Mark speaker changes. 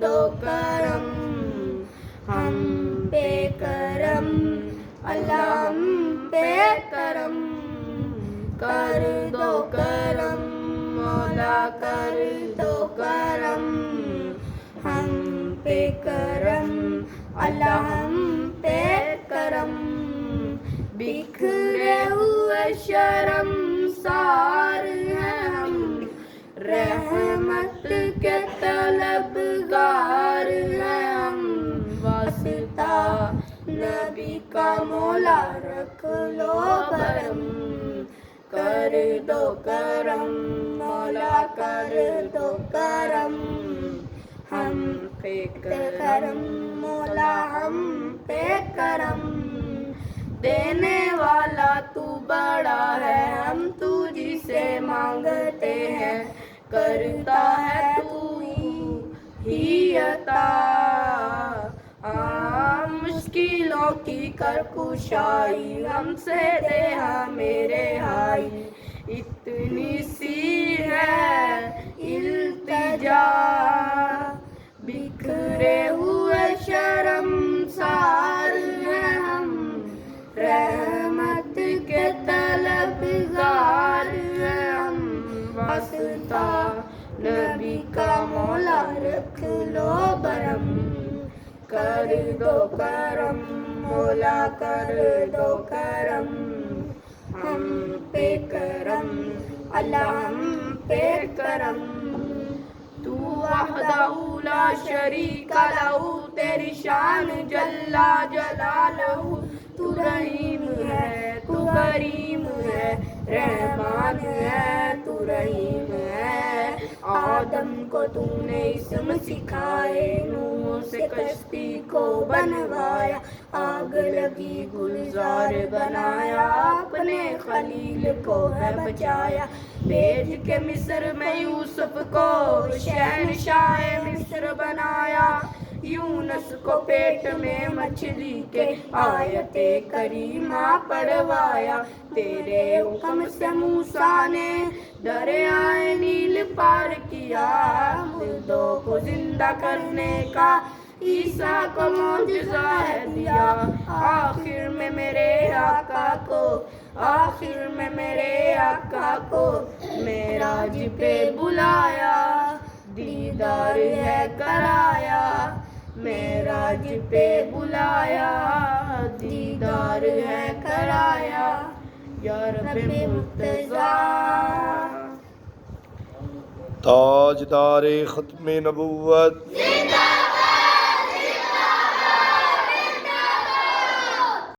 Speaker 1: دو کرم ہم پہ کرم اللہ ہم پہ کرم کر دو کرم مولا کر دو کرم ہم پہ کرم اللہ ہم پہ کرم بکھرے ہوئے شرم سار ہیں ہم رحمت کے طلبگار ہیں ہم واسطہ نبی کا مولا رکھ لو برم کر دو کرم مولا کر دو کرم ہم پہ کرم مولا ہم پہ کرم دینے والا تو بڑا ہے ہم تجھ سے مانگتے ہیں کرتا ہے تو ہی عطا مشکلوں کی کر کشائی ہم سے دے ہمیں رہائی اتنی سی ہے التجا بکھرے ہوئے شرم سار ہیں ہم رحمت کے طلبگار ہیں ہم واسطہ نبی کا مولا رکھ لو برم کر دو کرم مولا کر دو کرم ہم پہ کرم اللہ ہم پہ کرم تو وحدہ لا شریک لہ تیری شان جلا جلالہ تو رحیم ہے تو کریم ہے رحمان ہے تو رحیم ہے آدم کو تو نے اسم سکھائے نوح سے کشتی کو بنوایا آگ لگی گلزار بنایا اپنے خلیل کو ہے بچایا بھیج کے مصر میں یوسف کو شہنشاہ مصر بنایا یونس کو پیٹ میں مچھلی کے آیت کریمہ پڑھوایا تیرے حکم سے موسیٰ نے دریائے نیل پار کیا مردوں کو زندہ کرنے کا عیسیٰ کو معجزہ ہے دیا آخر میں میرے آقا کو معراج پہ بلایا دیدار ہے کرایا معراج پہ بلایا دیدار ہے کرایا یا رب مرتضیٰ
Speaker 2: تاجدار ختم نبوت